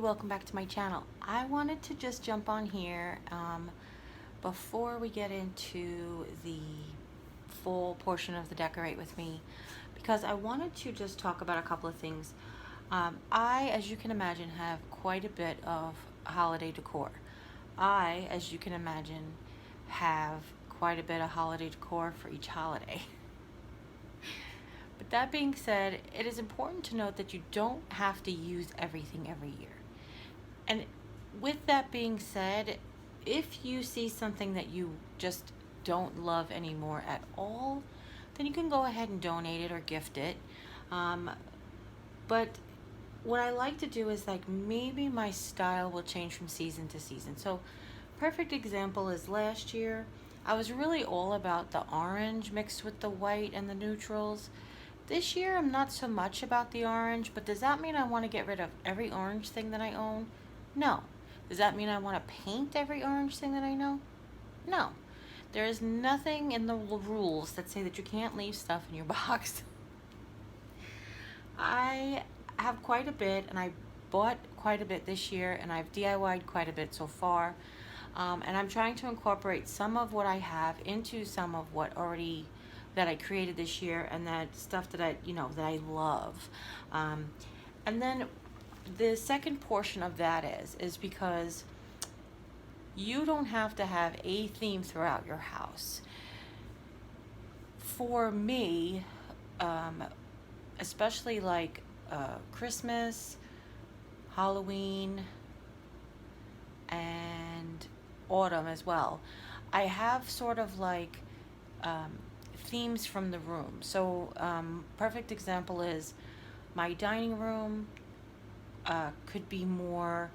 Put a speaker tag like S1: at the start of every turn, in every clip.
S1: welcome back to my channel. I wanted to just jump on here before we get into the full portion of the decorate with me, because I wanted to just talk about a couple of things. I, as you can imagine, have quite a bit of holiday decor. I, as you can imagine, have quite a bit of holiday decor for each holiday. But that being said, it is important to note that you don't have to use everything every year. And with that being said, if you see something that you just don't love anymore at all, then you can go ahead and donate it or gift it. But what I like to do is, like, maybe my style will change from season to season. So perfect example is last year I was really all about the orange mixed with the white and the neutrals. This year I'm not so much about the orange, but does that mean I want to get rid of every orange thing that I own? No. Does that mean I want to paint every orange thing that I know? No. There is nothing in the rules that say that you can't leave stuff in your box. I have quite a bit, and I bought quite a bit this year, and I've DIY'd quite a bit so far. And I'm trying to incorporate some of what I have into some of what already that I created this year, and that stuff that I love. And then the second portion of that is because you don't have to have a theme throughout your house. For me, especially like Christmas, Halloween, and autumn as well, I have sort of like themes from the room. So perfect example is my dining room could be more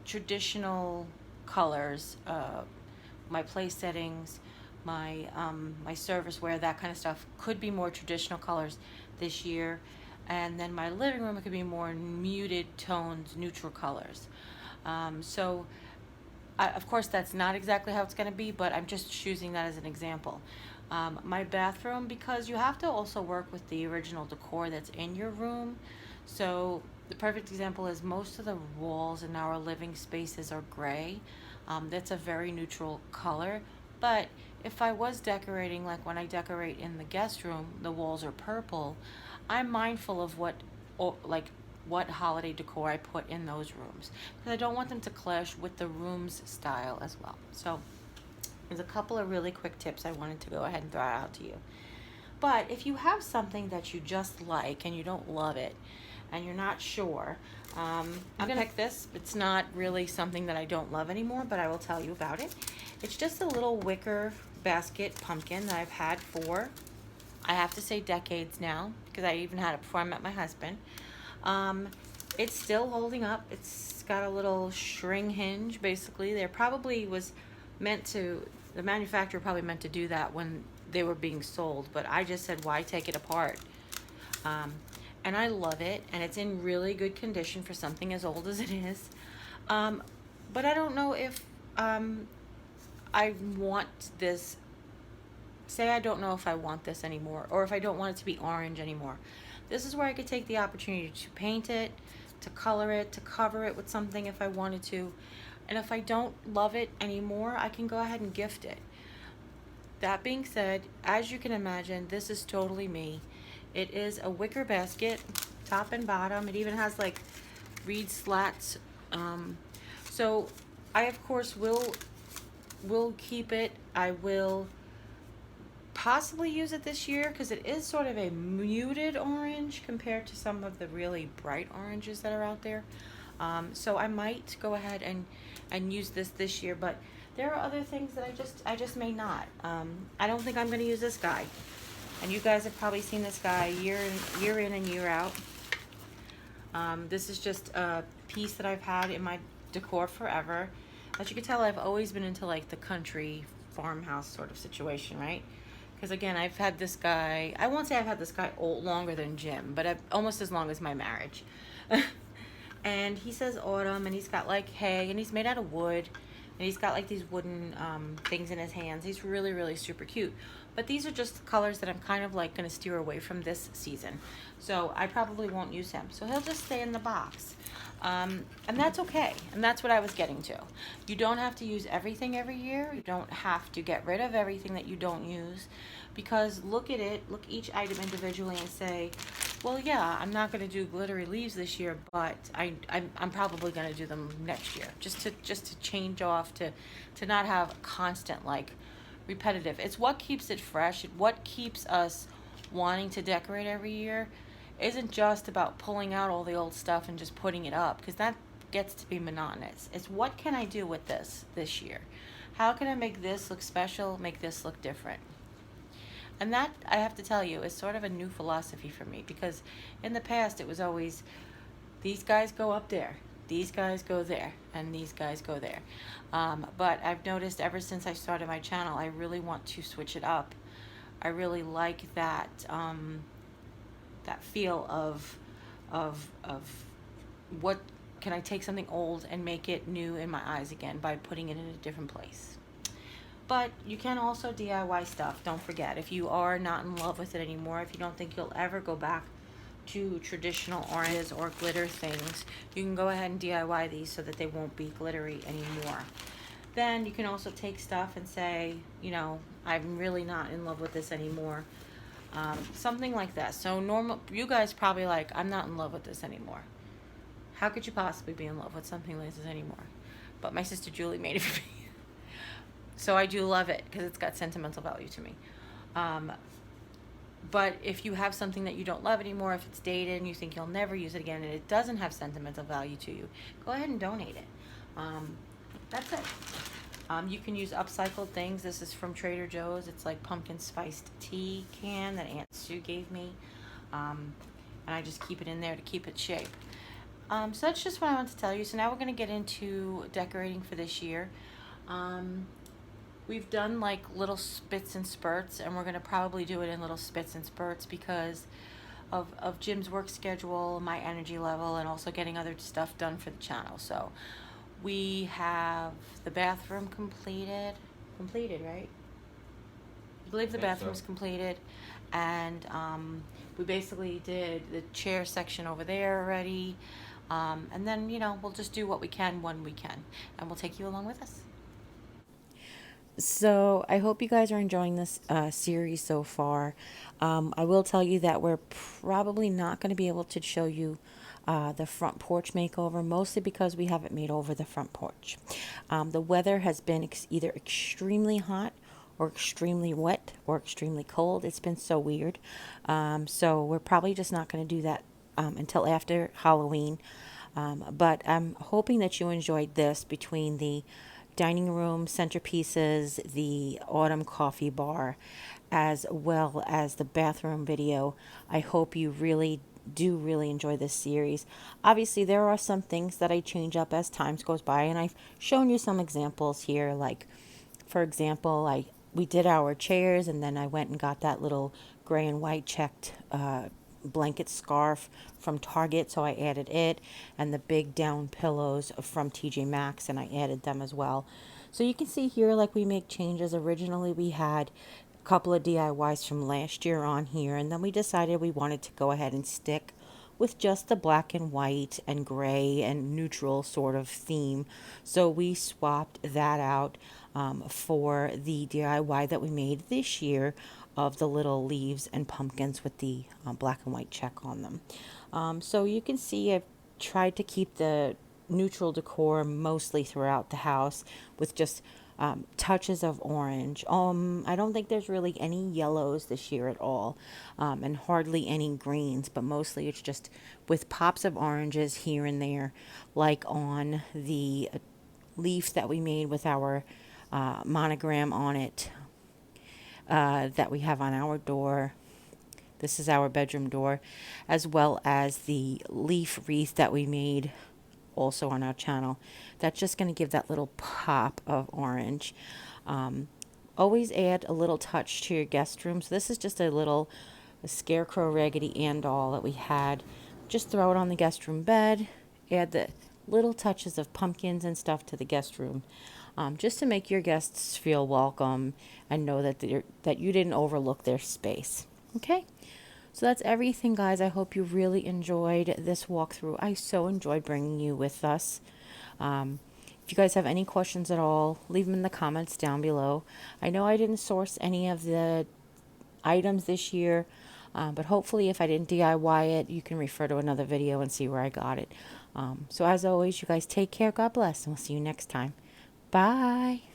S1: traditional colors. My place settings, my serviceware, that kind of stuff could be more traditional colors this year. And then my living room, it could be more muted tones, neutral colors. Of course, that's not exactly how it's going to be, but I'm just choosing that as an example. My bathroom, because you have to also work with the original decor that's in your room. So the perfect example is most of the walls in our living spaces are gray. That's a very neutral color. But if I was decorating, like when I decorate in the guest room, the walls are purple. I'm mindful of what holiday decor I put in those rooms, because I don't want them to clash with the room's style as well. So there's a couple of really quick tips I wanted to go ahead and throw out to you. But if you have something that you just like and you don't love it and you're not sure, I'm gonna pick this. It's not really something that I don't love anymore, but I will tell you about it. It's just a little wicker basket pumpkin that I've had for, I have to say, decades now, because I even had it before I met my husband. It's still holding up. It's got a little string hinge, basically. There probably was the manufacturer probably meant to do that when they were being sold, but I just said, why take it apart? And I love it, and it's in really good condition for something as old as it is. But I don't know if I want this. Say I don't know if I want this anymore, or if I don't want it to be orange anymore. This is where I could take the opportunity to paint it, to color it, to cover it with something if I wanted to. And if I don't love it anymore, I can go ahead and gift it. That being said, as you can imagine, this is totally me. It is a wicker basket, top and bottom. It even has like reed slats. So I, of course, will keep it. I will possibly use it this year, because it is sort of a muted orange compared to some of the really bright oranges that are out there. So I might go ahead and use this year, but there are other things that I just may not. I don't think I'm going to use this guy, and you guys have probably seen this guy year in and year out. This is just a piece that I've had in my decor forever. As you can tell, I've always been into like the country farmhouse sort of situation, right? Because again, I've had this guy, I won't say I've had this guy longer than Jim, but almost as long as my marriage. And he says autumn, and he's got like hay, and he's made out of wood, and he's got like these wooden things in his hands. He's really, really super cute. But these are just colors that I'm kind of like going to steer away from this season. So I probably won't use him. So he'll just stay in the box. And that's okay. And that's what I was getting to. You don't have to use everything every year. You don't have to get rid of everything that you don't use, because look at it, look each item individually and say, well, yeah, I'm not going to do glittery leaves this year, but I'm probably going to do them next year, just to change off, to not have constant, like, repetitive. It's what keeps it fresh. What keeps us wanting to decorate every year isn't just about pulling out all the old stuff and just putting it up, because that gets to be monotonous. It's what can I do with this year? How can I make this look special, make this look different? And that, I have to tell you, is sort of a new philosophy for me, because in the past it was always, these guys go up there, these guys go there, and these guys go there. But I've noticed ever since I started my channel, I really want to switch it up. I really like that feel of what can I take something old and make it new in my eyes again by putting it in a different place. But you can also DIY stuff. Don't forget, if you are not in love with it anymore, if you don't think you'll ever go back to traditional oranges or glitter things, you can go ahead and DIY these so that they won't be glittery anymore. Then you can also take stuff and say, I'm really not in love with this anymore. Something like that. So normal, you guys probably like, I'm not in love with this anymore. How could you possibly be in love with something like this anymore? But my sister Julie made it for me. So I do love it because it's got sentimental value to me. But if you have something that you don't love anymore, if it's dated and you think you'll never use it again and it doesn't have sentimental value to you, go ahead and donate it. That's it. You can use upcycled things. This is from Trader Joe's. It's like pumpkin spiced tea can that Aunt Sue gave me. And I just keep it in there to keep its shape. So that's just what I want to tell you. So now we're going to get into decorating for this year. We've done like little spits and spurts, and we're going to probably do it in little spits and spurts because of Jim's work schedule, my energy level, and also getting other stuff done for the channel. So we have the bathroom completed, right? I believe the bathroom's completed, and we basically did the chair section over there already, and then we'll just do what we can when we can, and we'll take you along with us. So I hope you guys are enjoying this series so far. I will tell you that we're probably not going to be able to show you the front porch makeover, mostly because we haven't made over the front porch. The weather has been either extremely hot or extremely wet or extremely cold. It's been so weird. So we're probably just not going to do that until after Halloween. But I'm hoping that you enjoyed this, between the dining room centerpieces, the autumn coffee bar, as well as the bathroom video. I hope you really enjoy this series. Obviously, there are some things that I change up as times goes by, and I've shown you some examples here. Like, for example, we did our chairs, and then I went and got that little gray and white checked blanket scarf from Target, so I added it, and the big down pillows from TJ Maxx, and I added them as well. So you can see here, like, we make changes. Originally we had a couple of DIYs from last year on here, and then we decided we wanted to go ahead and stick with just the black and white and gray and neutral sort of theme. So we swapped that out for the DIY that we made this year of the little leaves and pumpkins with the black and white check on them. So you can see I've tried to keep the neutral decor mostly throughout the house with just touches of orange. I don't think there's really any yellows this year at all, and hardly any greens, but mostly it's just with pops of oranges here and there, like on the leaf that we made with our monogram on it, that we have on our door. This is our bedroom door, as well as the leaf wreath that we made also on our channel. That's just going to give that little pop of orange. Always add a little touch to your guest room. So this is just a scarecrow Raggedy Ann doll that we had. Just throw it on the guest room bed. Add the little touches of pumpkins and stuff to the guest room, just to make your guests feel welcome and know that you didn't overlook their space. Okay, So that's everything, guys. I hope you really enjoyed this walkthrough. I so enjoyed bringing you with us. If you guys have any questions at all, leave them in the comments down below. I know I didn't source any of the items this year, but hopefully if I didn't DIY it, you can refer to another video and see where I got it. So as always, you guys take care, God bless, and we'll see you next time. Bye.